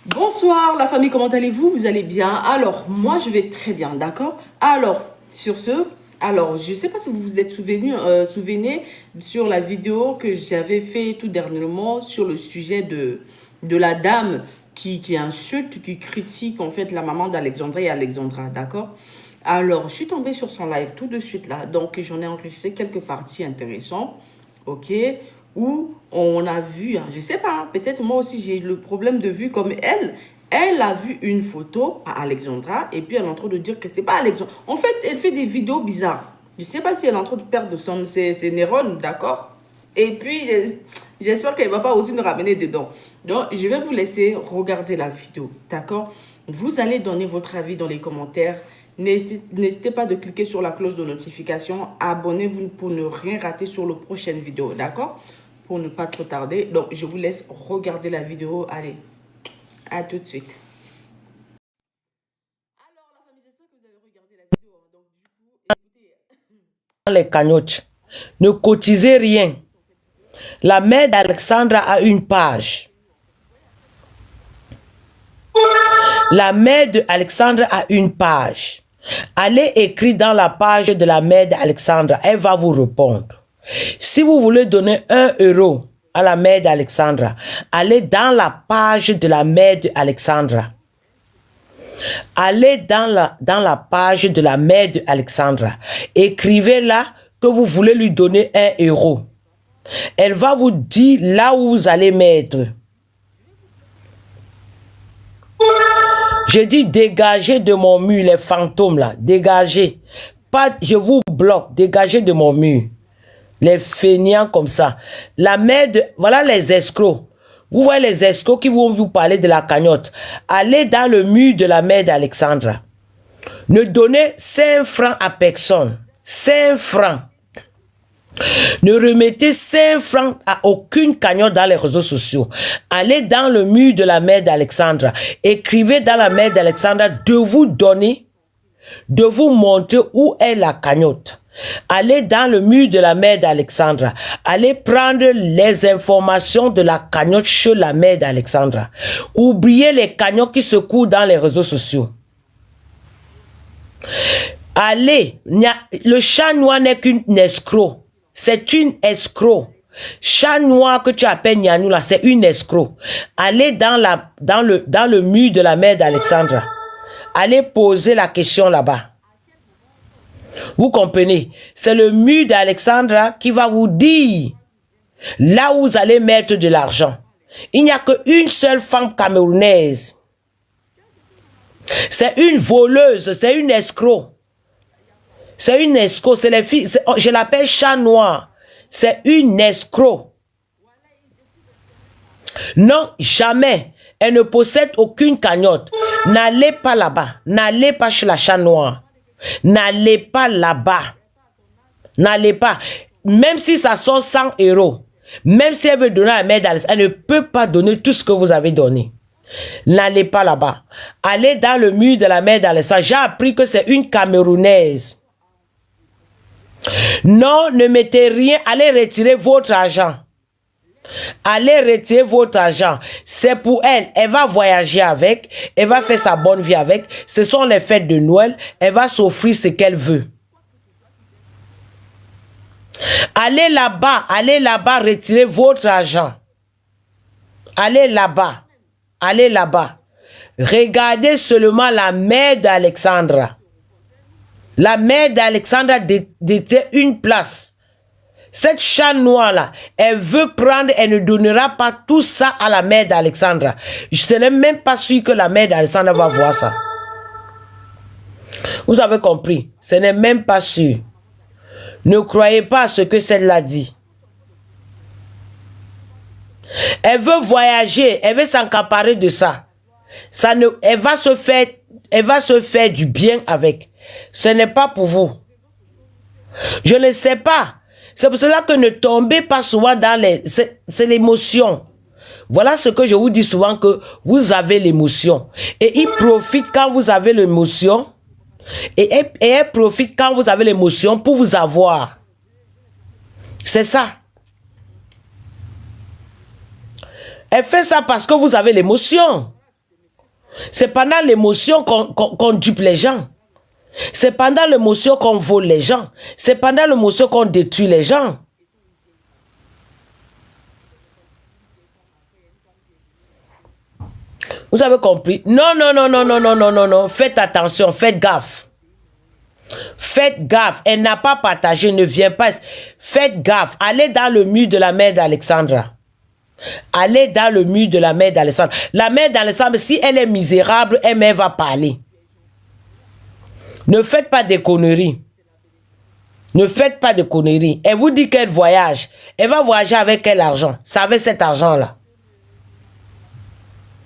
Bonsoir la famille, comment allez-vous? Vous allez bien? Alors, moi je vais très bien, d'accord? Alors, sur ce, je ne sais pas si vous vous êtes souvenez sur la vidéo que j'avais fait tout dernièrement sur le sujet de la dame qui insulte, qui critique en fait la maman d'Alexandra et Alexandra, d'accord? Alors, je suis tombée sur son live tout de suite là, donc j'en ai enregistré quelques parties intéressantes, ok? Où on a vu, hein, je sais pas, hein, peut-être moi aussi j'ai le problème de vue comme elle. Elle a vu une photo à Alexandra et puis elle est en train de dire que c'est pas Alexandra. En fait, elle fait des vidéos bizarres. Je sais pas si elle est en train de perdre ses neurones, d'accord? Et puis, j'espère qu'elle va pas aussi nous ramener dedans. Donc, je vais vous laisser regarder la vidéo, d'accord? Vous allez donner votre avis dans les commentaires. N'hésitez pas de cliquer sur la cloche de notification. Abonnez-vous pour ne rien rater sur les prochaines vidéos, d'accord? Pour ne pas trop tarder. Donc, je vous laisse regarder la vidéo. Allez, à tout de suite. Alors, la famille, j'espère que vous avez regardé la vidéo. Donc, du coup, écoutez. Les cagnottes. Ne cotisez rien. La mère d'Alexandra a une page. La mère d'Alexandra a une page. Allez écrire dans la page de la mère d'Alexandra. Elle va vous répondre. Si vous voulez donner 1 euro à la mère d'Alexandra, allez dans la page de la mère d'Alexandra. Allez dans la page de la mère d'Alexandra. Écrivez là que vous voulez lui donner 1 euro. Elle va vous dire là où vous allez mettre. Je dis dégagez de mon mur les fantômes là. Dégagez. Pas, je vous bloque. Dégagez de mon mur. Les feignants comme ça. La mère de... Voilà les escrocs. Vous voyez les escrocs qui vont vous parler de la cagnotte. Allez dans le mur de la mère d'Alexandra. Ne donnez 5 francs à personne. 5 francs. Ne remettez 5 francs à aucune cagnotte dans les réseaux sociaux. Allez dans le mur de la mère d'Alexandra. Écrivez dans la mère d'Alexandra de vous donner, de vous montrer où est la cagnotte. Allez dans le mur de la mère d'Alexandra. Allez prendre les informations de la cagnotte chez la mère d'Alexandra. Oubliez les cagnottes qui se courent dans les réseaux sociaux. Allez, le chat noir n'est qu'une escroc. C'est une escroc. Chat noir que tu appelles Nianou là, c'est une escroc. Allez dans le mur de la mère d'Alexandra. Allez poser la question là-bas. Vous comprenez? C'est le mur d'Alexandra qui va vous dire là où vous allez mettre de l'argent. Il n'y a qu'une seule femme camerounaise. C'est une voleuse, c'est une escroc. C'est une escroc, c'est les filles, je l'appelle chat noir. C'est une escroc. Non, jamais. Elle ne possède aucune cagnotte. N'allez pas là-bas. N'allez pas chez la chat noire. N'allez pas là-bas. N'allez pas. Même si ça sort 100 euros. Même si elle veut donner à la mère d'Alice, elle ne peut pas donner tout ce que vous avez donné. N'allez pas là-bas. Allez dans le mur de la mère d'Alessa. J'ai appris que c'est une Camerounaise. Non, ne mettez rien. Allez retirer votre argent. Allez retirer votre argent. C'est pour elle. Elle va voyager avec. Elle va faire sa bonne vie avec. Ce sont les fêtes de Noël. Elle va s'offrir ce qu'elle veut. Allez là-bas, retirer votre argent. Allez là-bas. Allez là-bas. Regardez seulement la mère d'Alexandra. La mère d'Alexandra détient une place. Cette chat noire-là, elle veut prendre, elle ne donnera pas tout ça à la mère d'Alexandra. Je ne suis même pas sûr que la mère d'Alexandra va voir ça. Vous avez compris? Ce n'est même pas sûr. Ne croyez pas à ce que celle-là dit. Elle veut voyager, elle veut s'accaparer de ça. Elle va se faire du bien avec. Ce n'est pas pour vous. Je ne sais pas. C'est pour cela que ne tombez pas souvent dans les... C'est l'émotion. Voilà ce que je vous dis souvent, que vous avez l'émotion. Et il profite quand vous avez l'émotion. Et elle profite quand vous avez l'émotion pour vous avoir. C'est ça. Elle fait ça parce que vous avez l'émotion. C'est pendant l'émotion qu'on dupe les gens. C'est pendant l'émotion qu'on vole les gens. C'est pendant l'émotion qu'on détruit les gens. Vous avez compris? Non, non, non, non, non, non, non, non, non. Faites attention, faites gaffe. Faites gaffe. Elle n'a pas partagé, ne vient pas. Faites gaffe. Allez dans le mur de la mère d'Alexandra. Allez dans le mur de la mère d'Alexandra. La mère d'Alexandra, si elle est misérable, elle va parler. Ne faites pas de conneries. Ne faites pas de conneries. Elle vous dit qu'elle voyage. Elle va voyager avec quel argent? Ça avec cet argent-là.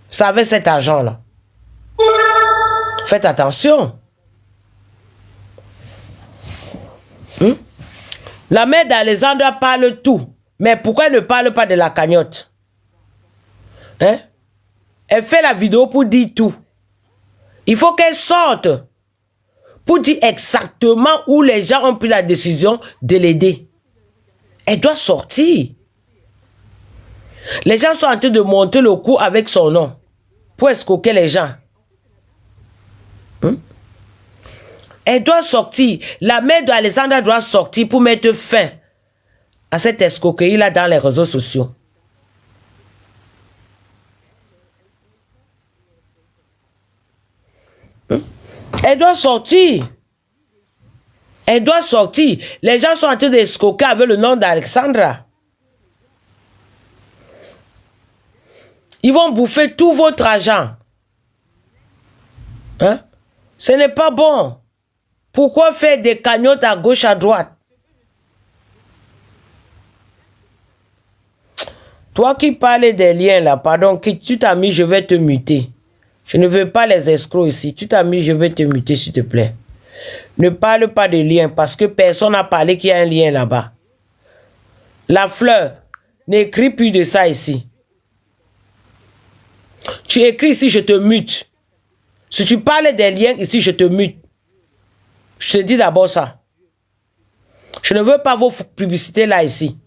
Ça avec cet argent-là. Faites attention. La mère d'Alexandra parle tout. Mais pourquoi elle ne parle pas de la cagnotte? Hein? Elle fait la vidéo pour dire tout. Il faut qu'elle sorte pour dire exactement où les gens ont pris la décision de l'aider. Elle doit sortir. Les gens sont en train de monter le coup avec son nom pour escroquer les gens. Elle doit sortir. La mère d'Alexandra doit sortir pour mettre fin à cette escroquerie-là dans les réseaux sociaux. Elle doit sortir. Elle doit sortir. Les gens sont en train d'escroquer avec le nom d'Alexandra. Ils vont bouffer tout votre argent. Hein? Ce n'est pas bon. Pourquoi faire des cagnottes à gauche, à droite? Toi qui parles des liens là, pardon, qui tu t'as mis, je vais te muter. Je ne veux pas les escrocs ici. Tu t'as mis, je vais te muter, s'il te plaît. Ne parle pas de lien parce que personne n'a parlé qu'il y a un lien là-bas. La fleur, n'écris plus de ça ici. Tu écris ici, je te mute. Si tu parles des liens ici, je te mute. Je te dis d'abord ça. Je ne veux pas vos publicités là ici.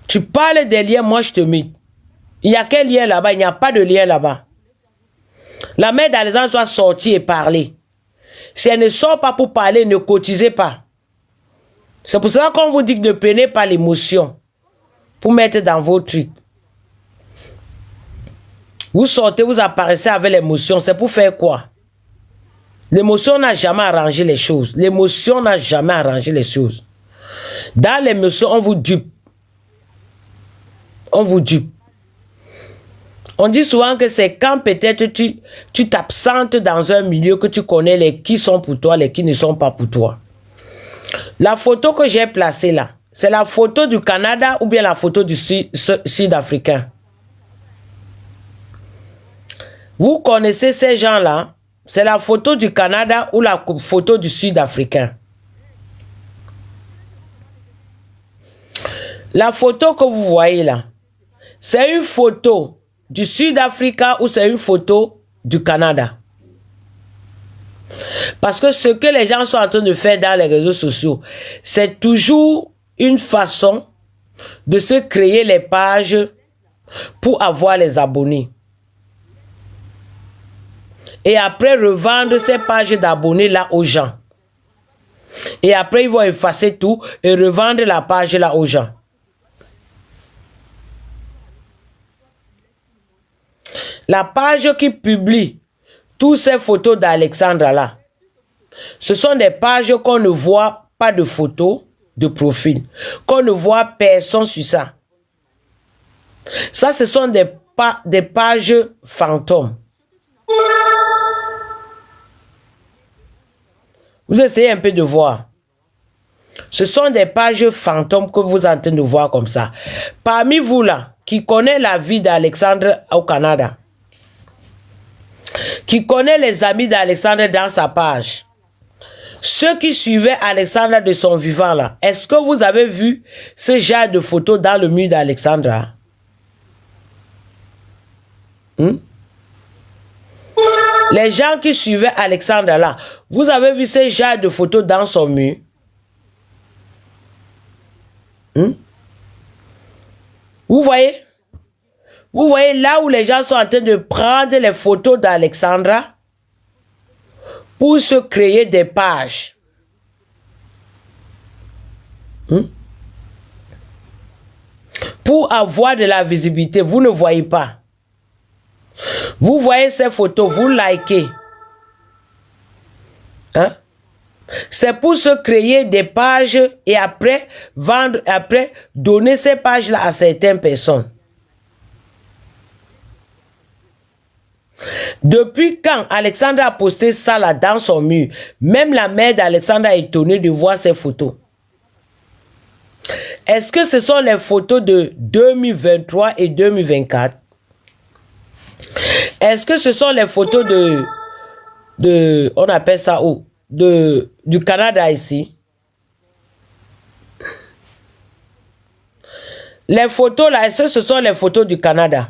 Tu parles des liens, moi je te mute. Il y a quel lien là-bas? Il n'y a pas de lien là-bas. La mère d'Alexandre doit sortir et parler. Si elle ne sort pas pour parler, ne cotisez pas. C'est pour cela qu'on vous dit que ne prenez pas l'émotion pour mettre dans vos trucs. Vous sortez, vous apparaissez avec l'émotion. C'est pour faire quoi? L'émotion n'a jamais arrangé les choses. L'émotion n'a jamais arrangé les choses. Dans l'émotion, on vous dupe. On vous dupe. On dit souvent que c'est quand peut-être tu t'absentes dans un milieu que tu connais les qui sont pour toi, les qui ne sont pas pour toi. La photo que j'ai placée là, c'est la photo du Canada ou bien la photo du Sud-Africain. Vous connaissez ces gens-là, c'est la photo du Canada ou la photo du Sud-Africain. La photo que vous voyez là, c'est une photo du Sud-Afrique ou c'est une photo du Canada. Parce que ce que les gens sont en train de faire dans les réseaux sociaux, c'est toujours une façon de se créer les pages pour avoir les abonnés. Et après revendre ces pages d'abonnés là aux gens. Et après ils vont effacer tout et revendre la page là aux gens. La page qui publie toutes ces photos d'Alexandra là, ce sont des pages qu'on ne voit pas de photos de profil, qu'on ne voit personne sur ça. Ça, ce sont des pages fantômes. Vous essayez un peu de voir. Ce sont des pages fantômes que vous êtes en train de voir comme ça. Parmi vous là, qui connaît la vie d'Alexandre au Canada, qui connaît les amis d'Alexandre dans sa page, ceux qui suivaient Alexandre de son vivant là, est-ce que vous avez vu ce genre de photos dans le mur d'Alexandre? Les gens qui suivaient Alexandre là, vous avez vu ce genre de photos dans son mur? Vous voyez? Vous voyez là où les gens sont en train de prendre les photos d'Alexandra pour se créer des pages. Pour avoir de la visibilité, vous ne voyez pas. Vous voyez ces photos, vous likez. Hein? C'est pour se créer des pages et après vendre, après donner ces pages-là à certaines personnes. Depuis quand Alexandra a posté ça là dans son mur, même la mère d'Alexandra est étonnée de voir ces photos. Est-ce que ce sont les photos de 2023 et 2024? Est-ce que ce sont les photos on appelle ça où? Du Canada ici? Les photos là, est-ce que ce sont les photos du Canada?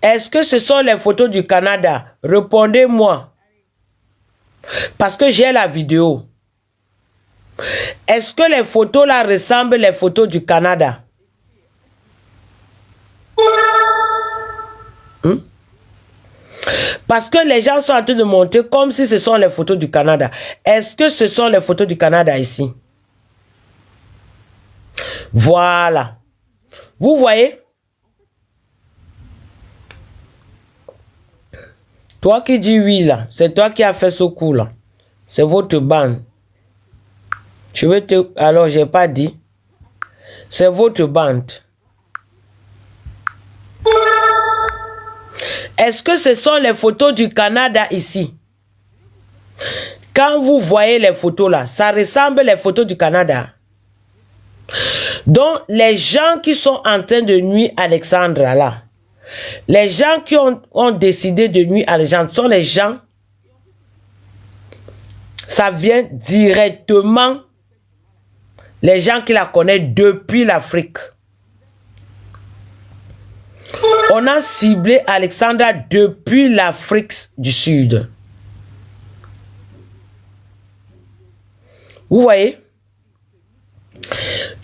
Est-ce que ce sont les photos du Canada? Répondez-moi. Parce que j'ai la vidéo. Est-ce que les photos là ressemblent les photos du Canada? Parce que les gens sont en train de montrer comme si ce sont les photos du Canada. Est-ce que ce sont les photos du Canada ici? Voilà. Vous voyez? Toi qui dis oui là, c'est toi qui as fait ce coup là. C'est votre bande. Je vais te... Alors, j'ai pas dit. C'est votre bande. Est-ce que ce sont les photos du Canada ici? Quand vous voyez les photos là, ça ressemble les photos du Canada. Donc, les gens qui sont en train de nuire Alexandra là, les gens qui ont décidé de nuire Alexandra sont les gens, ça vient directement, les gens qui la connaissent depuis l'Afrique. On a ciblé Alexandra depuis l'Afrique du Sud. Vous voyez?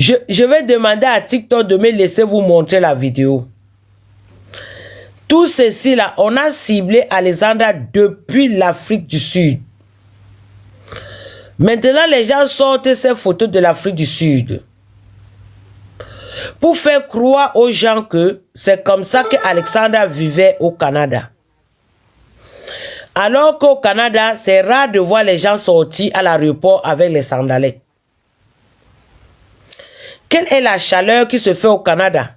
Je vais demander à TikTok de me laisser vous montrer la vidéo. Tout ceci là, on a ciblé Alexandra depuis l'Afrique du Sud. Maintenant, les gens sortent ces photos de l'Afrique du Sud pour faire croire aux gens que c'est comme ça que Alexandra vivait au Canada. Alors qu'au Canada, c'est rare de voir les gens sortir à l'aéroport avec les sandalettes. Quelle est la chaleur qui se fait au Canada?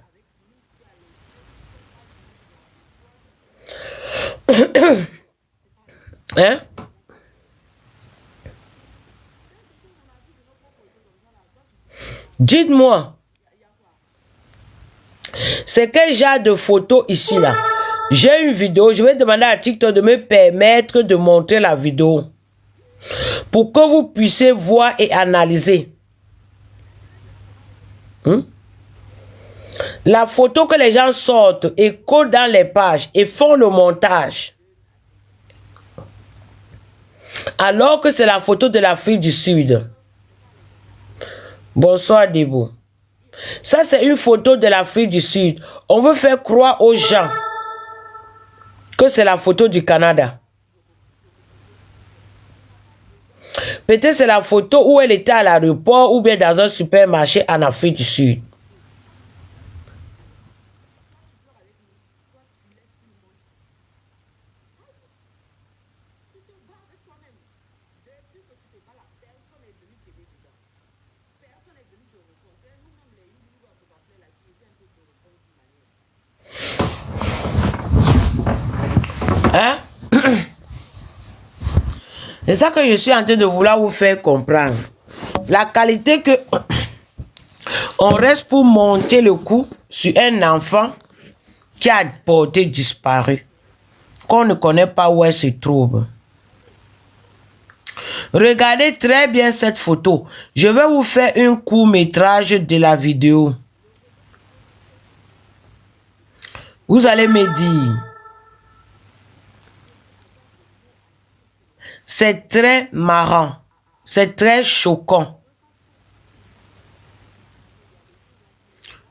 Hein? Dites-moi, c'est quel genre de photo ici là? J'ai une vidéo, je vais demander à TikTok de me permettre de montrer la vidéo pour que vous puissiez voir et analyser. La photo que les gens sortent et codent dans les pages et font le montage. Alors que c'est la photo de l'Afrique du Sud. Bonsoir Debo. Ça c'est une photo de l'Afrique du Sud. On veut faire croire aux gens que c'est la photo du Canada. Peut-être c'est la photo où elle était à l'aéroport ou bien dans un supermarché en Afrique du Sud. Hein? C'est ça que je suis en train de vouloir vous faire comprendre. La qualité que on reste pour monter le coup sur un enfant qui a porté disparu, qu'on ne connaît pas où elle se trouve. Regardez très bien cette photo. Je vais vous faire un court-métrage de la vidéo. Vous allez me dire. C'est très marrant. C'est très choquant.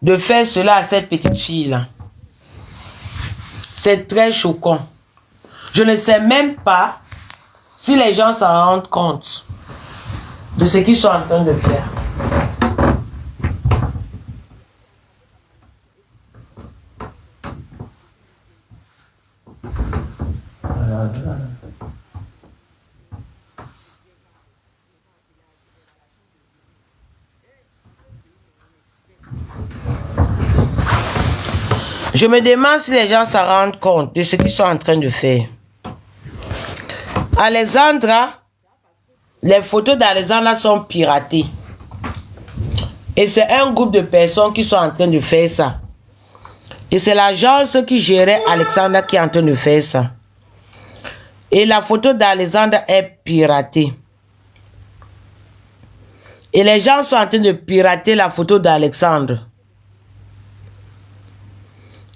de faire cela à cette petite fille-là. C'est très choquant. Je ne sais même pas si les gens s'en rendent compte de ce qu'ils sont en train de faire. Je me demande si les gens s'en rendent compte de ce qu'ils sont en train de faire. Alexandra, les photos d'Alexandra sont piratées. Et c'est un groupe de personnes qui sont en train de faire ça. Et c'est l'agence qui gérait Alexandra qui est en train de faire ça. Et la photo d'Alexandra est piratée. Et les gens sont en train de pirater la photo d'Alexandre.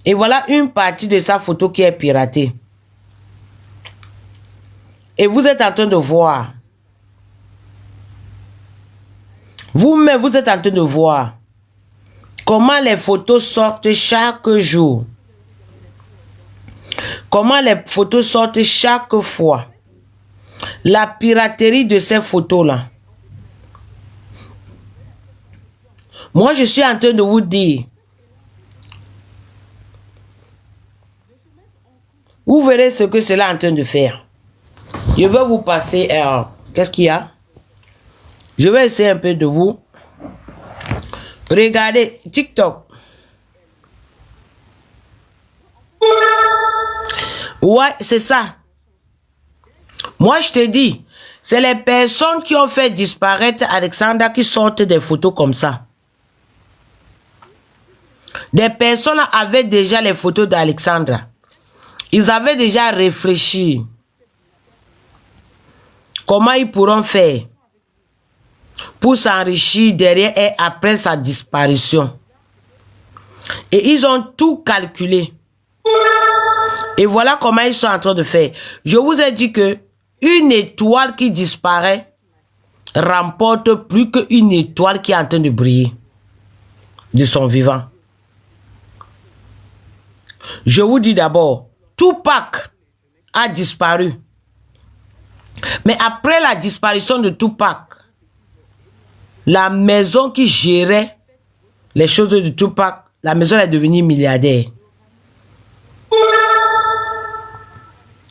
Et voilà une partie de sa photo qui est piratée. Et vous êtes en train de voir. Vous-même, vous êtes en train de voir comment les photos sortent chaque jour. Comment les photos sortent chaque fois. La piraterie de ces photos-là. Moi, je suis en train de vous dire. Vous verrez ce que cela est en train de faire. Je vais vous passer... qu'est-ce qu'il y a? Je vais essayer un peu de vous. Regardez, TikTok. Ouais, c'est ça. Moi, je te dis, c'est les personnes qui ont fait disparaître Alexandra qui sortent des photos comme ça. Des personnes avaient déjà les photos d'Alexandra. Ils avaient déjà réfléchi. Comment ils pourront faire pour s'enrichir derrière et après sa disparition. Et ils ont tout calculé. Et voilà comment ils sont en train de faire. Je vous ai dit que une étoile qui disparaît remporte plus qu'une étoile qui est en train de briller de son vivant. Je vous dis d'abord, Tupac a disparu. Mais après la disparition de Tupac, la maison qui gérait les choses de Tupac, la maison est devenue milliardaire.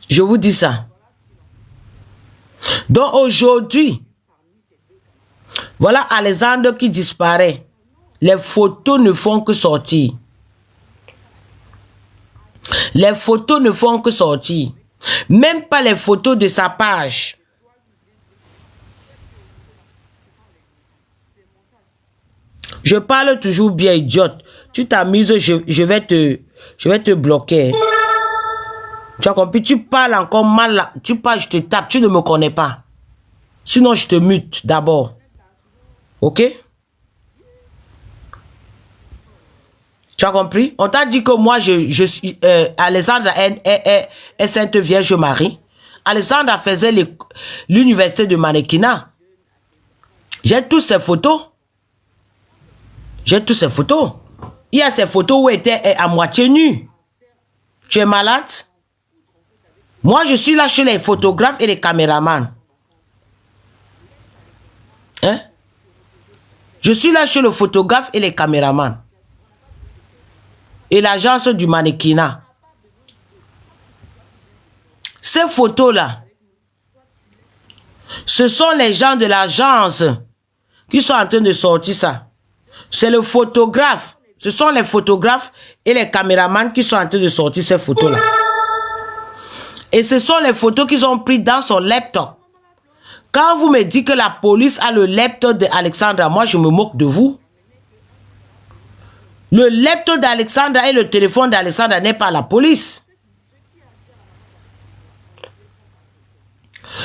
Je vous dis ça. Donc aujourd'hui, voilà Alexandre qui disparaît. Les photos ne font que sortir. Les photos ne font que sortir. Même pas les photos de sa page. Je parle toujours bien, idiote. Tu t'amuses, je vais te bloquer. Tu as compris? Tu parles encore mal. Tu parles, je te tape. Tu ne me connais pas. Sinon, je te mute d'abord. Ok? Tu as compris? On t'a dit que moi, je suis... Alexandre est Sainte Vierge Marie. Alexandre faisait l'université de mannequinat. J'ai toutes ces photos. J'ai toutes ces photos. Il y a ces photos où elle était à moitié nue. Tu es malade? Moi, je suis là chez les photographes et les caméramans. Hein? Je suis là chez le photographe et les caméramans. Et l'agence du mannequinat. Ces photos-là, ce sont les gens de l'agence qui sont en train de sortir ça. C'est le photographe. Ce sont les photographes et les caméramans qui sont en train de sortir ces photos-là. Et ce sont les photos qu'ils ont prises dans son laptop. Quand vous me dites que la police a le laptop d'Alexandra, moi je me moque de vous. Le laptop d'Alexandra et le téléphone d'Alexandra n'est pas la police.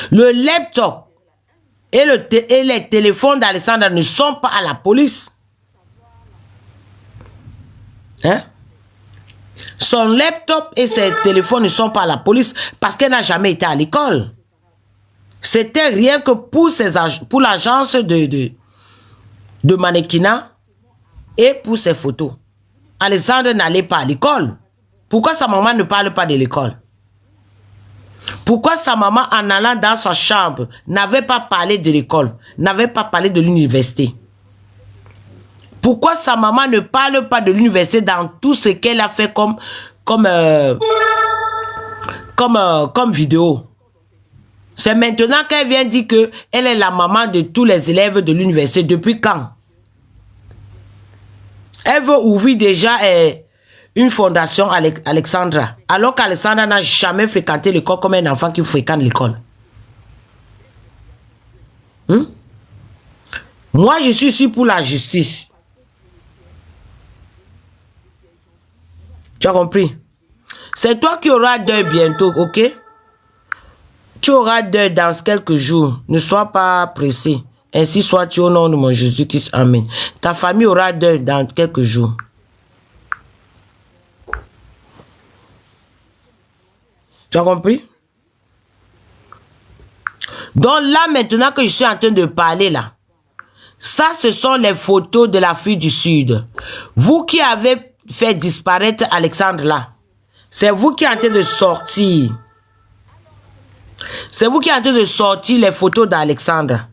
Le laptop et les téléphones d'Alexandra ne sont pas à la police. Hein? Son laptop et ses téléphones ne sont pas à la police parce qu'elle n'a jamais été à l'école. C'était rien que pour l'agence de mannequinat et pour ses photos. Alexandre n'allait pas à l'école? Pourquoi sa maman ne parle pas de l'école? Pourquoi sa maman, en allant dans sa chambre, n'avait pas parlé de l'école, n'avait pas parlé de l'université? Pourquoi sa maman ne parle pas de l'université dans tout ce qu'elle a fait comme vidéo? C'est maintenant qu'elle vient dire qu'elle est la maman de tous les élèves de l'université. Depuis quand? Elle veut ouvrir déjà une fondation Alexandra, alors qu'Alexandra n'a jamais fréquenté l'école comme un enfant qui fréquente l'école. Moi, je suis ici pour la justice. Tu as compris? C'est toi qui auras deuil bientôt, ok? Tu auras deuil dans quelques jours. Ne sois pas pressé. Ainsi soit-tu au nom de mon Jésus-Christ. Amen. Ta famille aura deuil dans quelques jours. Tu as compris? Donc là, maintenant que je suis en train de parler là, ça, ce sont les photos de l'Afrique du Sud. Vous qui avez fait disparaître Alexandre là, c'est vous qui êtes en train de sortir. C'est vous qui êtes en train de sortir les photos d'Alexandre.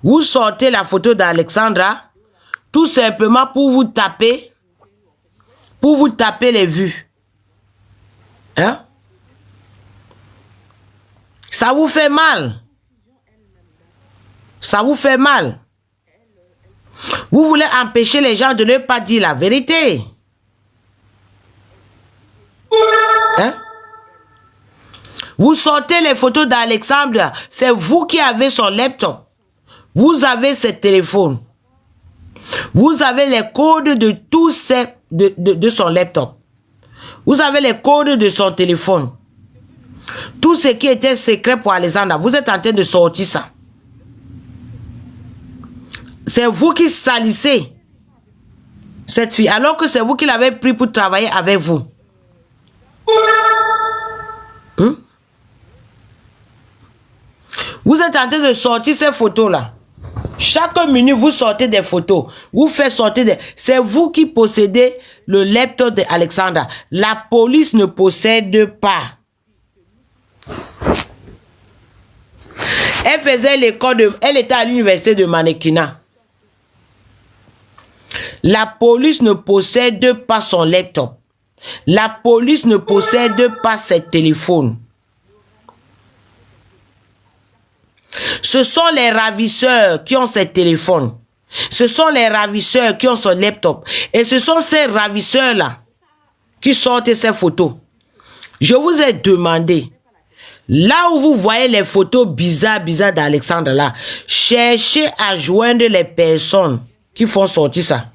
Vous sortez la photo d'Alexandra tout simplement pour vous taper les vues. Hein? Ça vous fait mal. Ça vous fait mal. Vous voulez empêcher les gens de ne pas dire la vérité. Hein? Vous sortez les photos d'Alexandre. C'est vous qui avez son laptop. Vous avez ce téléphone. Vous avez les codes de tous de son laptop. Vous avez les codes de son téléphone. Tout ce qui était secret pour Alexandra, vous êtes en train de sortir ça. C'est vous qui salissez cette fille, alors que c'est vous qui l'avez pris pour travailler avec vous. Vous êtes en train de sortir ces photos-là. Chaque minute, vous sortez des photos. Vous faites sortir des... C'est vous qui possédez le laptop d'Alexandra. La police ne possède pas. Elle faisait l'école de... Elle était à l'université de mannequinat. La police ne possède pas son laptop. La police ne possède pas ses téléphones. Ce sont les ravisseurs qui ont ces téléphones. Ce sont les ravisseurs qui ont son laptop. Et ce sont ces ravisseurs-là qui sortent ces photos. Je vous ai demandé, là où vous voyez les photos bizarres d'Alexandre là, cherchez à joindre les personnes qui font sortir ça.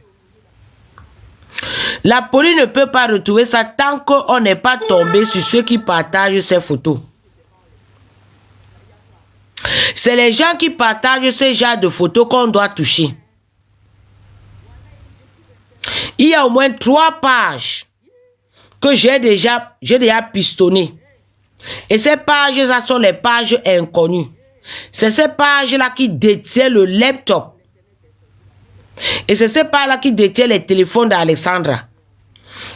La police ne peut pas retrouver ça tant qu'on n'est pas tombé sur ceux qui partagent ces photos. C'est les gens qui partagent ce genre de photos qu'on doit toucher. Il y a au moins 3 pages que j'ai déjà pistonnées. Et ces pages-là sont les pages inconnues. C'est ces pages-là qui détiennent le laptop. Et c'est ces pages-là qui détiennent les téléphones d'Alexandra.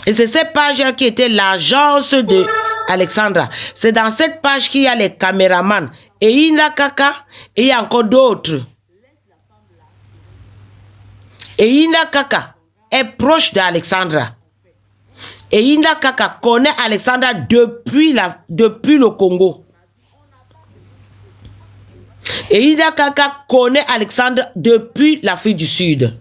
Et c'est ces pages-là qui étaient l'agence de Alexandra. C'est dans cette page qu'il y a les caméramans. Et il y a Kaka, et il y a encore d'autres. Et Inda Kaka est proche d'Alexandra. Et Inda Kaka connaît Alexandra depuis le Congo. Et Inda Kaka connaît Alexandra depuis l'Afrique du Sud.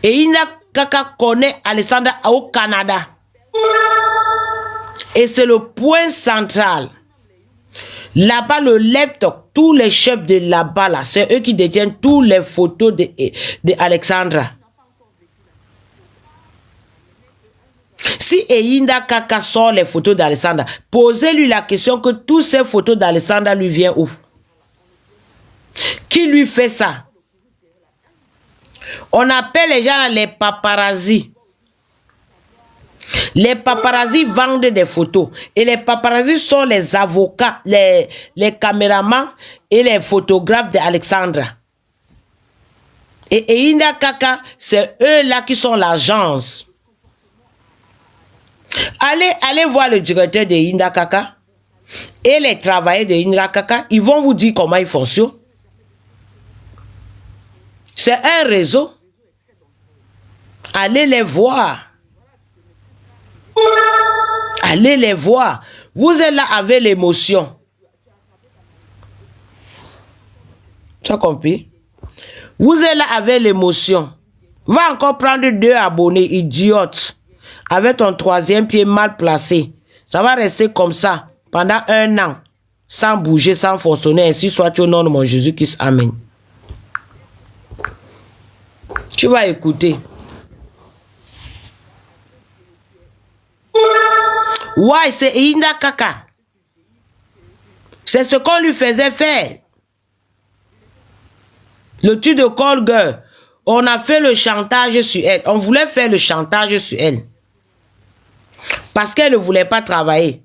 Et Inda Kaka connaît Alexandra au Canada. Et c'est le point central. Là-bas, le laptop, tous les chefs de là-bas, là, c'est eux qui détiennent toutes les photos d'Alexandra. Si Eyinda Kaka sort les photos d'Alexandra, posez-lui la question que toutes ces photos d'Alexandra lui viennent où? Qui lui fait ça? On appelle les gens les paparazzi. Les paparazzi vendent des photos. Et les paparazzi sont les avocats, les caméramans et les photographes d'Alexandra. Et Inda Kaka, c'est eux là qui sont l'agence. Allez voir le directeur de Inda Kaka et les travailleurs de Inda Kaka. Ils vont vous dire comment ils fonctionnent. C'est un réseau. Allez les voir. Allez les voir. Vous êtes là avec l'émotion. Tu as compris? Vous êtes là avec l'émotion. Va encore prendre 2 abonnés, idiotes. Avec ton 3e pied mal placé. Ça va rester comme ça pendant 1 an. Sans bouger, sans fonctionner. Ainsi soit au nom de mon Jésus-Christ. Amen. Tu vas écouter. Ouais, c'est Inda Kaka. C'est ce qu'on lui faisait faire. Le truc de call girl. On a fait le chantage sur elle. On voulait faire le chantage sur elle. Parce qu'elle ne voulait pas travailler.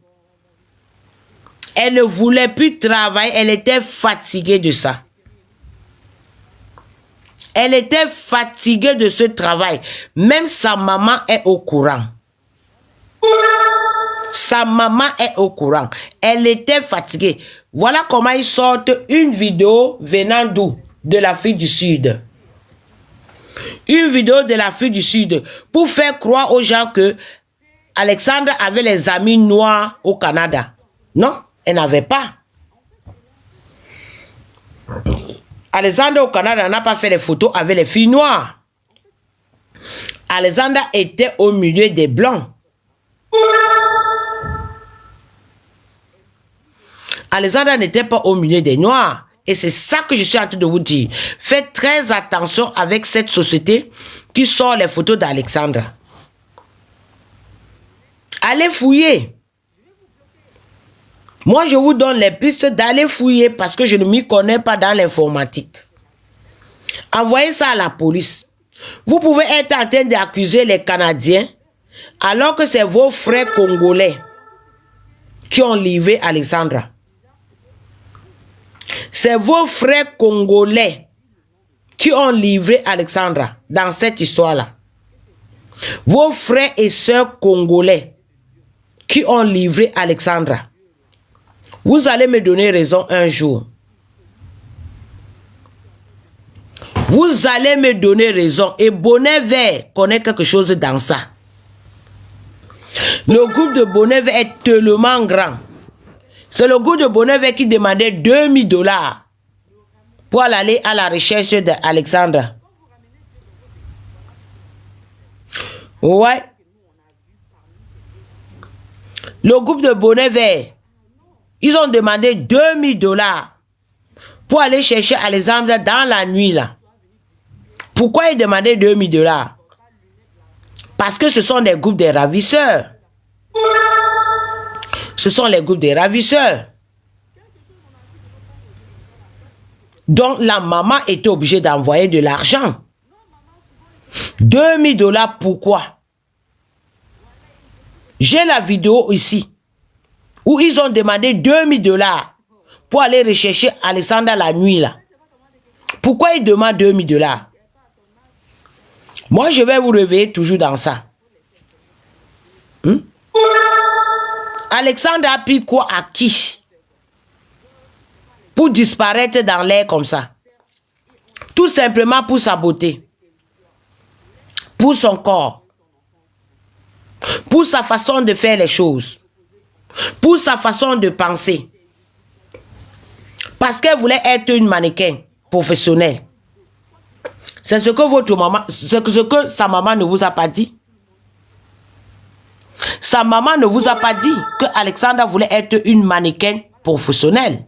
Elle ne voulait plus travailler. Elle était fatiguée de ça. Elle était fatiguée de ce travail. Même sa maman est au courant. Sa maman est au courant. Elle était fatiguée. Voilà comment ils sortent une vidéo venant d'où? De l'Afrique du Sud. Une vidéo de l'Afrique du Sud pour faire croire aux gens que Alexandra avait les amis noirs au Canada. Non, elle n'avait pas. Alexandra au Canada n'a pas fait les photos avec les filles noires. Alexandra était au milieu des blancs. Alexandra n'était pas au milieu des noirs. Et c'est ça que je suis en train de vous dire. Faites très attention avec cette société qui sort les photos d'Alexandra. Allez fouiller. Moi, je vous donne les pistes d'aller fouiller parce que je ne m'y connais pas dans l'informatique. Envoyez ça à la police. Vous pouvez être en train d'accuser les Canadiens alors que c'est vos frères congolais qui ont livré Alexandra. C'est vos frères congolais qui ont livré Alexandra dans cette histoire-là. Vos frères et sœurs congolais qui ont livré Alexandra. Vous allez me donner raison un jour. Vous allez me donner raison. Et Bonnet Vert connaît quelque chose dans ça. Le groupe de Bonnet Vert est tellement grand. C'est le groupe de Bonnet Vert qui demandait 2000 $ pour aller à la recherche d'Alexandra. Ouais. Le groupe de Bonnet Vert, ils ont demandé 2000 $ pour aller chercher Alexandra dans la nuit là. Pourquoi ils demandaient 2000 $? Parce que ce sont des groupes de ravisseurs. Ce sont les groupes des ravisseurs. Donc la maman était obligée d'envoyer de l'argent. 2000 $ pourquoi? J'ai la vidéo ici où ils ont demandé 2000 $ pour aller rechercher Alexandra la nuit là. Pourquoi ils demandent 2000 $? Moi, je vais vous réveiller toujours dans ça. Alexandra a pris quoi à qui? Pour disparaître dans l'air comme ça. Tout simplement pour sa beauté. Pour son corps. Pour sa façon de faire les choses. Pour sa façon de penser. Parce qu'elle voulait être une mannequin professionnelle. C'est ce que votre maman, ce que sa maman ne vous a pas dit. Sa maman ne vous a pas dit que Alexandra voulait être une mannequin professionnelle.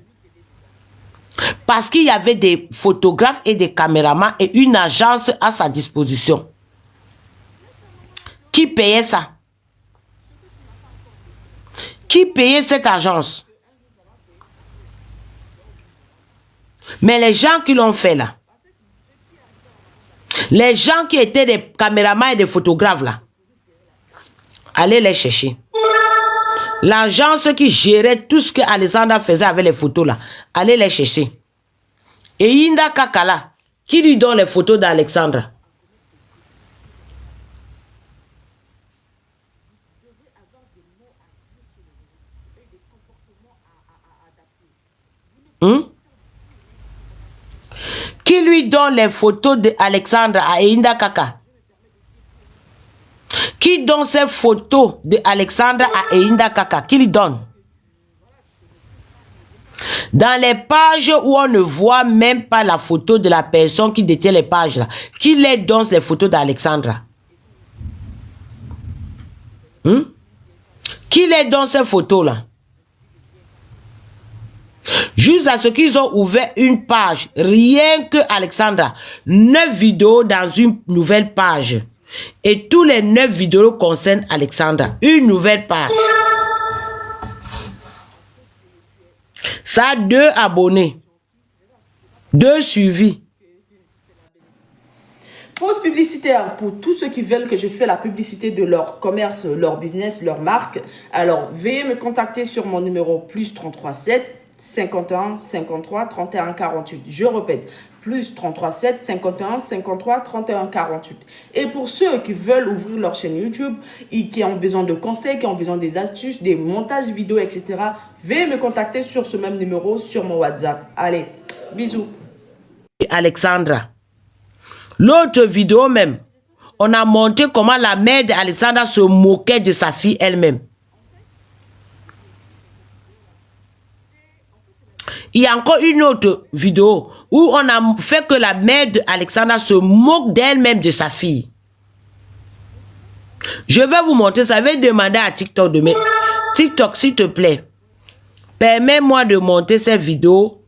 Parce qu'il y avait des photographes et des caméramans et une agence à sa disposition. Qui payait ça? Qui payait cette agence? Mais les gens qui l'ont fait là, les gens qui étaient des caméramans et des photographes là, allez les chercher. L'agence qui gérait tout ce que Alexandra faisait avec les photos là, allez les chercher. Et Inda Kaka là, Qui lui donne les photos d'Alexandra? Hmm? Qui lui donne les photos d'Alexandra à Einda Kaka? Qui donne ces photos d'Alexandra à Einda Kaka? Qui lui donne? Dans les pages où on ne voit même pas la photo de la personne qui détient les pages là, qui les donne les photos d'Alexandra? Qui les donne ces photos là? Juste à ce qu'ils ont ouvert une page, rien que Alexandra, 9 vidéos dans une nouvelle page. Et tous les 9 vidéos concernent Alexandra. Une nouvelle page. Ça a 2 abonnés. 2 suivis. Pause publicitaire pour tous ceux qui veulent que je fasse la publicité de leur commerce, leur business, leur marque. Alors, veuillez me contacter sur mon numéro plus 33 7 51 53 31 48. Je répète, plus 33 7 51 53 31 48. Et pour ceux qui veulent ouvrir leur chaîne YouTube et qui ont besoin de conseils, qui ont besoin des astuces, des montages vidéo, etc., veuillez me contacter sur ce même numéro sur mon WhatsApp. Allez, bisous. Alexandra. L'autre vidéo même, on a montré comment la mère d'Alexandra se moquait de sa fille elle-même. Il y a encore une autre vidéo où on a fait que la mère d'Alexandra se moque d'elle-même de sa fille. Je vais vous montrer ça. Je vais demander à TikTok de mettre. TikTok, s'il te plaît, permets-moi de monter ces vidéos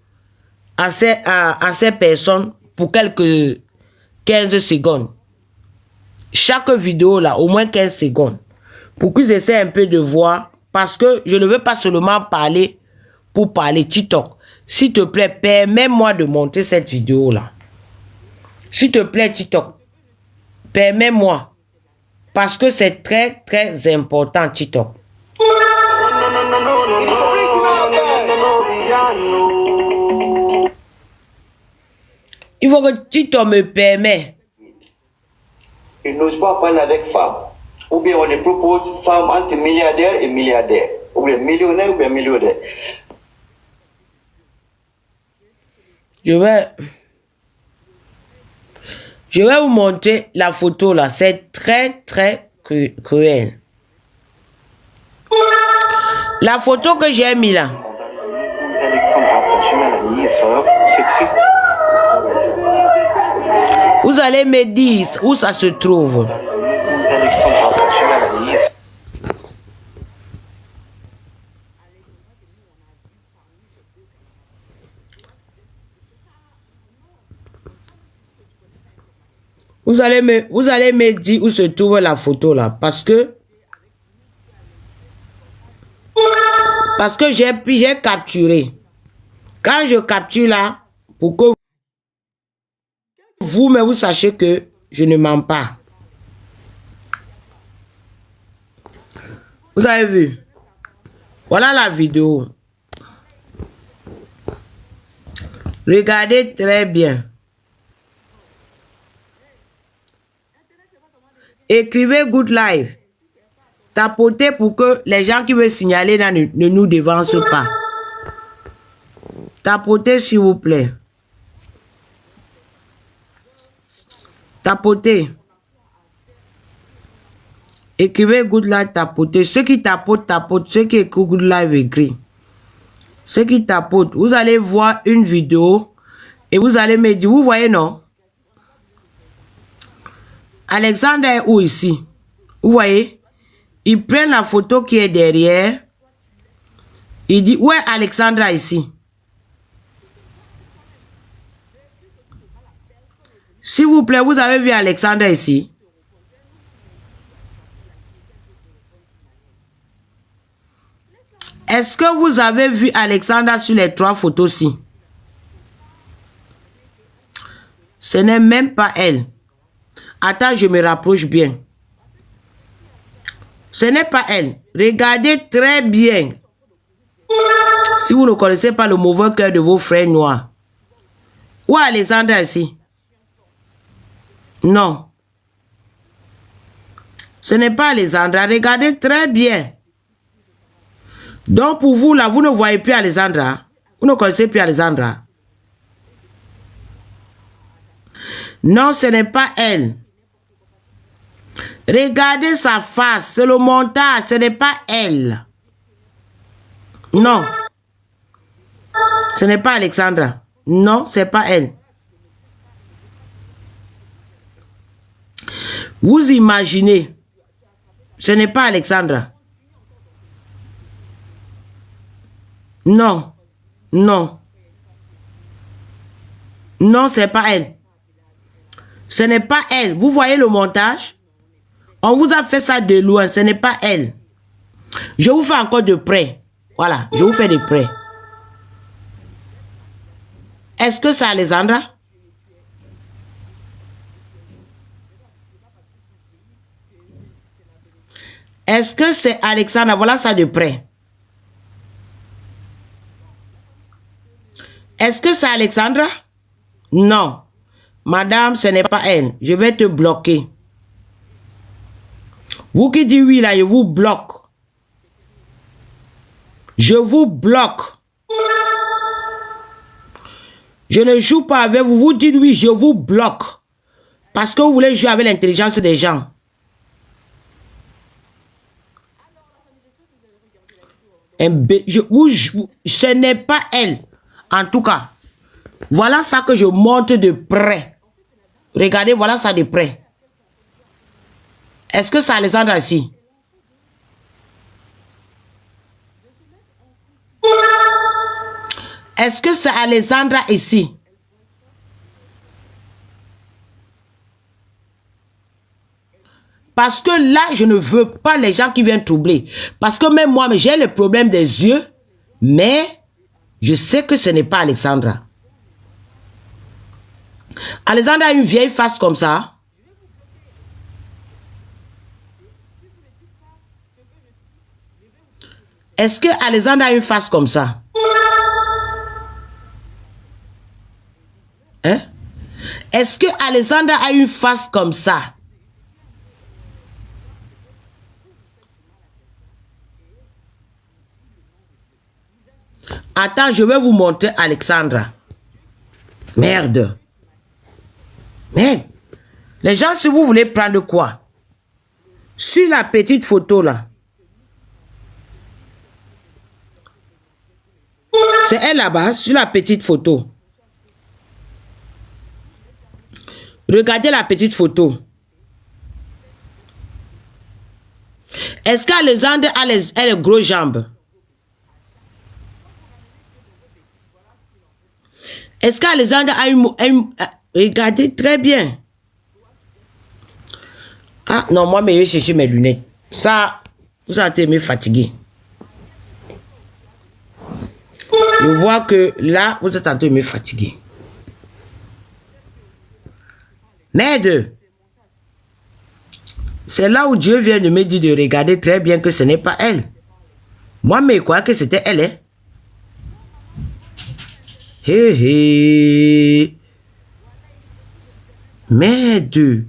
à ces personnes pour quelques 15 secondes. Chaque vidéo là, au moins 15 secondes. Pour qu'ils essaient un peu de voir. Parce que je ne veux pas seulement parler pour parler. TikTok, s'il te plaît, permets-moi de monter cette vidéo là. S'il te plaît, TikTok, permets-moi. Parce que c'est très, très important, TikTok. Il faut que TikTok me permette. Ils n'osent pas parler avec femmes. Ou bien on les propose femmes entre milliardaires et milliardaires. Ou bien millionnaires ou bien millionnaires. Je vais vous montrer la photo là. C'est très, très cruel. La photo que j'ai mis là. Alexandra, sa jumelle amie et sœur, c'est triste. Vous allez me dire où ça se trouve. Alexandra, sa jumelle amie et sœur. Vous allez me dire où se trouve la photo là. Parce que j'ai capturé. Quand je capture là, pour que vous, mais vous sachez que je ne mens pas. Vous avez vu? Voilà la vidéo. Regardez très bien. Écrivez Good Live. Tapotez pour que les gens qui veulent signaler là ne nous devancent pas. Tapotez s'il vous plaît. Tapotez. Écrivez Good Live, tapotez. Ceux qui tapotent, tapotent. Ceux qui écoutent Good Live, écrit. Ceux qui tapotent, vous allez voir une vidéo et vous allez me dire, vous voyez non? Alexandre est où ici? Vous voyez? Il prend la photo qui est derrière. Il dit, où est Alexandra ici? S'il vous plaît, vous avez vu Alexandra ici? Est-ce que vous avez vu Alexandra sur les 3 photos-ci? Ce n'est même pas elle. Attends, je me rapproche bien. Ce n'est pas elle. Regardez très bien. Si vous ne connaissez pas le mauvais cœur de vos frères noirs. Où est Alexandra ici? Non. Ce n'est pas Alexandra. Regardez très bien. Donc pour vous, là, vous ne voyez plus Alexandra. Vous ne connaissez plus Alexandra. Non, ce n'est pas elle. Regardez sa face. C'est le montage. Ce n'est pas elle. Non. Ce n'est pas Alexandra. Non, ce n'est pas elle. Vous imaginez. Ce n'est pas Alexandra. Non. Non. Non, ce n'est pas elle. Ce n'est pas elle. Vous voyez le montage? On vous a fait ça de loin. Ce n'est pas elle. Je vous fais encore de près. Voilà. Je vous fais de près. Est-ce que c'est Alexandra? Est-ce que c'est Alexandra? Voilà ça de près. Est-ce que c'est Alexandra? Non. Madame, ce n'est pas elle. Je vais te bloquer. Vous qui dites oui là, je vous bloque. Je vous bloque. Je ne joue pas avec vous. Vous dites oui, je vous bloque. Parce que vous voulez jouer avec l'intelligence des gens. Ce n'est pas elle. En tout cas, voilà ça que je montre de près. Regardez, voilà ça de près. Est-ce que c'est Alexandra ici? Est-ce que c'est Alexandra ici? Parce que là, je ne veux pas les gens qui viennent troubler. Parce que même moi, j'ai le problème des yeux, mais je sais que ce n'est pas Alexandra. Alexandra a une vieille face comme ça. Est-ce que Alexandra a une face comme ça? Hein? Est-ce que Alexandra a une face comme ça? Attends, je vais vous montrer Alexandra. Merde. Merde. Les gens, si vous voulez prendre quoi? Sur la petite photo là. C'est elle là-bas, sur la petite photo. Regardez la petite photo. Est-ce qu'Alexandre a les grosses jambes? Est-ce qu'Alexandre a une... Regardez très bien. Ah non, moi, mais je vais chercher mes lunettes. Ça, vous allez me fatiguer. Je vois que là, vous êtes en train de me fatiguer. Merde. C'est là où Dieu vient de me dire de regarder très bien que ce n'est pas elle. Moi, mais je crois que c'était elle. Hein? Hé hé. Merde.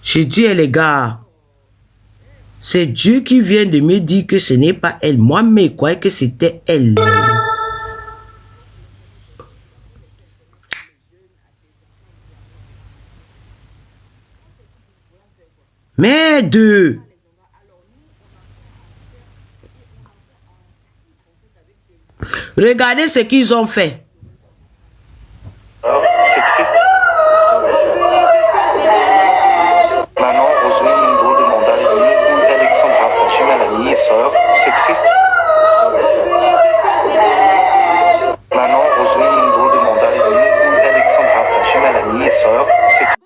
Je dis, les gars, c'est Dieu qui vient de me dire que ce n'est pas elle. Moi, mais je crois que c'était elle. Merde. Regardez ce qu'ils ont fait. C'est triste. Maman, Roselyne Mingo demanda Alexandra, sa jumelle amie et sœur. C'est triste. Maman, Roselyne Mingo demanda Alexandra, sa jumelle amie et sœur. C'est triste.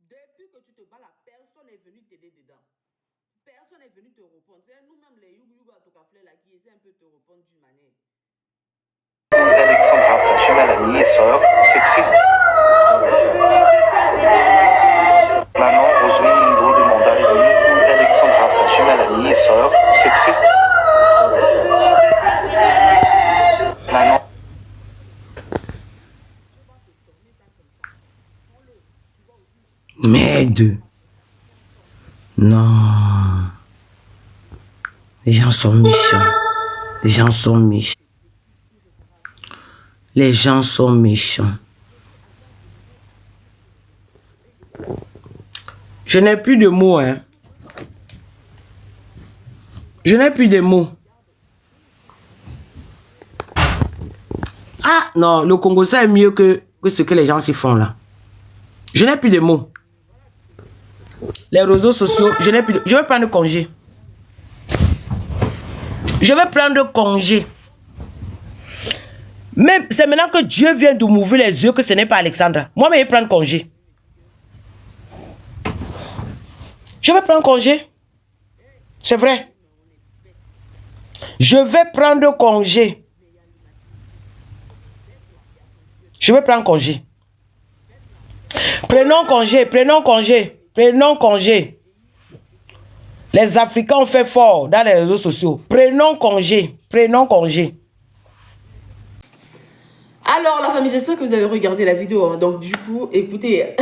Depuis que tu te bats là, personne n'est venu t'aider dedans. Personne n'est venu te répondre. C'est nous-mêmes les Yugu à Tokaflé là qui essaient un peu de te répondre d'une manière. Alexandra, sa jumelle amie et sœur. C'est triste. Maman, Roselyne Mingo demanda Alexandra, sa jumelle amie et sœur. C'est triste. Maman. est deux. Non. Les gens sont méchants. Les gens sont méchants. Les gens sont méchants. Je n'ai plus de mots, hein. Je n'ai plus de mots. Ah, non, le Congo, ça est mieux que ce que les gens s'y font là. Je n'ai plus de mots. Les réseaux sociaux, je n'ai plus de... Je vais prendre congé. Je vais prendre congé. Même, c'est maintenant que Dieu vient de m'ouvrir les yeux que ce n'est pas Alexandra. Moi-même, je vais prendre congé. Je vais prendre congé. C'est vrai. Je vais prendre congé. Je vais prendre congé. Prenons congé, prenons congé, prenons congé. Les Africains ont fait fort dans les réseaux sociaux. Prenons congé, prenons congé. Alors, la famille, j'espère que vous avez regardé la vidéo. Hein. Donc, du coup, écoutez.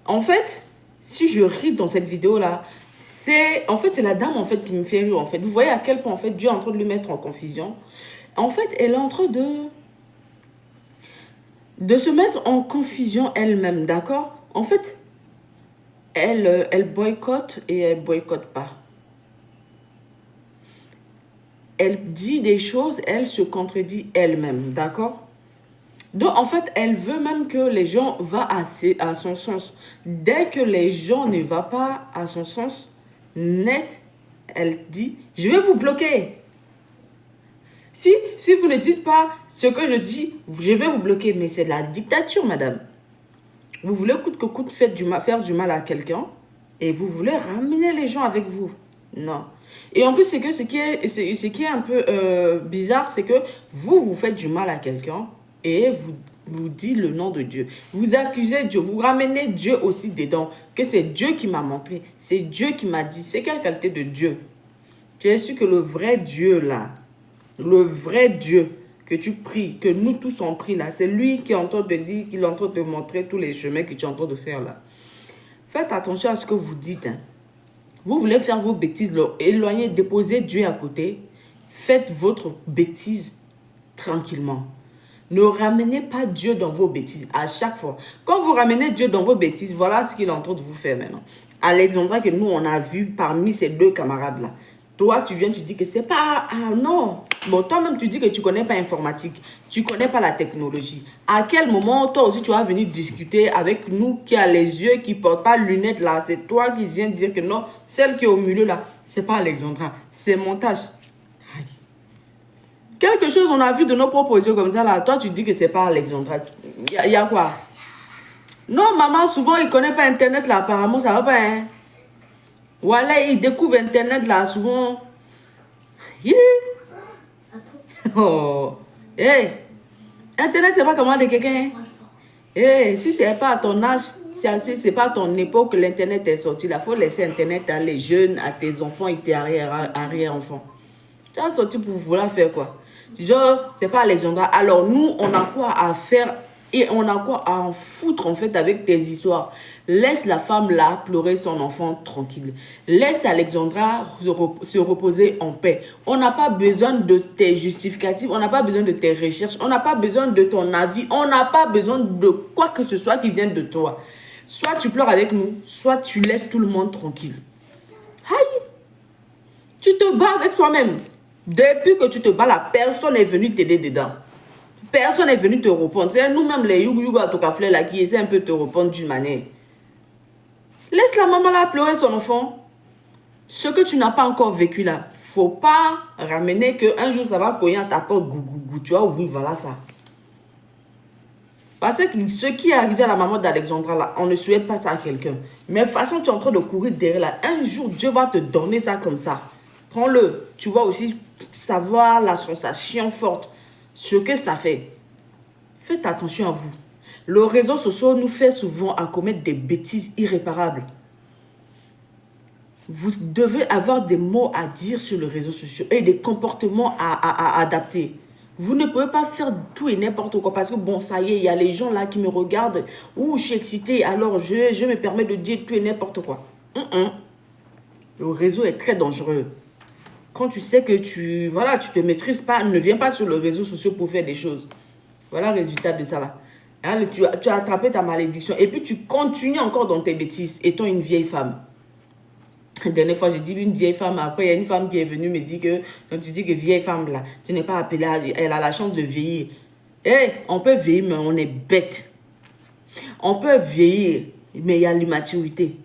En fait, si je ris dans cette vidéo-là, c'est la dame, en fait, qui me fait rire, en fait. Vous voyez à quel point, en fait, Dieu est en train de lui mettre en confusion. En fait, elle est en train de se mettre en confusion elle-même, d'accord? En fait, elle boycotte et elle boycotte pas. Elle dit des choses, elle se contredit elle-même, d'accord? Donc, en fait, elle veut même que les gens vont à son sens. Dès que les gens ne vont pas à son sens, net, elle dit, je vais vous bloquer. Si vous ne dites pas ce que je dis, je vais vous bloquer. Mais c'est de la dictature, madame. Vous voulez coûte que coûte faire du mal à quelqu'un et vous voulez ramener les gens avec vous. Non. Et en plus, c'est que ce qui est un peu bizarre, c'est que vous faites du mal à quelqu'un et vous dites le nom de Dieu. Vous accusez Dieu, vous ramenez Dieu aussi dedans. Que c'est Dieu qui m'a montré, c'est Dieu qui m'a dit. C'est quelle qualité de Dieu? Tu es sûr que le vrai Dieu là, le vrai Dieu que tu pries, que nous tous on prie là, c'est lui qui est en train de dire, qu'il est en train de te montrer tous les chemins que tu es en train de faire là. Faites attention à ce que vous dites. Hein. Vous voulez faire vos bêtises, éloignez, déposez Dieu à côté. Faites votre bêtise tranquillement. Ne ramenez pas Dieu dans vos bêtises à chaque fois. Quand vous ramenez Dieu dans vos bêtises, voilà ce qu'il est en train de vous faire maintenant. Alexandra, que nous, on a vu parmi ces deux camarades-là. Toi, tu viens, tu dis que c'est pas... Ah non. Bon, toi-même, tu dis que tu connais pas informatique. Tu connais pas la technologie. À quel moment, toi aussi, tu vas venir discuter avec nous qui a les yeux, qui porte pas lunettes là. C'est toi qui viens dire que non, celle qui est au milieu là, c'est pas Alexandra. C'est montage. Aïe. Quelque chose, on a vu de nos propres yeux comme ça là. Toi, tu dis que c'est pas Alexandra. Il y a quoi? Non, maman, souvent, il connaît pas Internet là. Apparemment, ça va pas, hein. Voilà, il découvre Internet là, souvent. Yeah. Oh. Hey. Internet, c'est pas comment de quelqu'un. Hey, si c'est pas à ton âge, si c'est pas à ton époque que l'Internet est sorti, il faut laisser Internet à les jeunes, à tes enfants et tes arrière-enfants. Tu as sorti pour vouloir faire quoi? Genre, c'est pas Alexandra. Alors, nous, on a quoi à faire et on a quoi à en foutre en fait avec tes histoires. Laisse la femme là pleurer son enfant tranquille. Laisse Alexandra se reposer en paix. On n'a pas besoin de tes justificatifs, on n'a pas besoin de tes recherches, on n'a pas besoin de ton avis, on n'a pas besoin de quoi que ce soit qui vienne de toi. Soit tu pleures avec nous, soit tu laisses tout le monde tranquille. Aïe! Tu te bats avec toi-même. Depuis que tu te bats là, personne n'est venu t'aider dedans. Personne n'est venu te répondre. C'est nous-mêmes les Yugu à Tokaflé là qui essaient un peu de te répondre d'une manière. Laisse la maman là pleurer son enfant. Ce que tu n'as pas encore vécu là, faut pas ramener qu'un jour ça va cogner à ta porte, gougou, tu vois, oui, voilà ça. Parce que ce qui est arrivé à la maman d'Alexandra là, on ne souhaite pas ça à quelqu'un. Mais de toute façon, tu es en train de courir derrière là. Un jour, Dieu va te donner ça comme ça. Prends-le. Tu vas aussi savoir la sensation forte. Ce que ça fait. Faites attention à vous. Le réseau social nous fait souvent à commettre des bêtises irréparables. Vous devez avoir des mots à dire sur le réseau social et des comportements à adapter. Vous ne pouvez pas faire tout et n'importe quoi parce que bon, ça y est, il y a les gens là qui me regardent. Ouh, je suis excitée, alors je me permets de dire tout et n'importe quoi. Le réseau est très dangereux. Quand tu sais que voilà, tu te maîtrises pas, ne viens pas sur les réseaux sociaux pour faire des choses. Voilà le résultat de ça là. Hein, tu as attrapé ta malédiction et puis tu continues encore dans tes bêtises étant une vieille femme. La dernière fois, j'ai dit une vieille femme. Après, il y a une femme qui est venue me dire que quand tu dis que vieille femme là, tu n'es pas appelée, elle a la chance de vieillir. Eh, on peut vieillir, mais on est bête. On peut vieillir, mais il y a l'immaturité.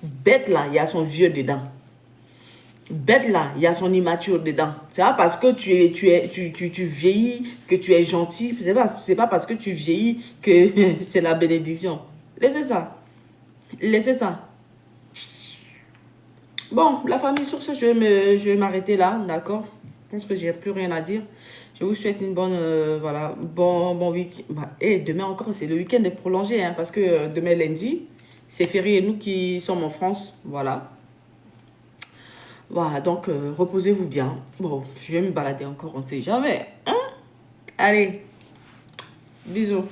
Bête là, il y a son vieux dedans. Bête là, il y a son immature dedans. C'est pas parce que tu vieillis que tu es gentil. C'est pas parce que tu vieillis que c'est la bénédiction. Laissez ça. Laissez ça. Bon, la famille, sur ce, je vais m'arrêter là, d'accord? Je pense que j'ai plus rien à dire. Je vous souhaite une bonne, voilà, bon week-end. Bah, et demain encore, c'est le week-end est prolongé, hein, parce que demain lundi, c'est férié, nous qui sommes en France, voilà. Voilà, donc reposez-vous bien. Bon, je vais me balader encore, on ne sait jamais. Hein? Allez, bisous.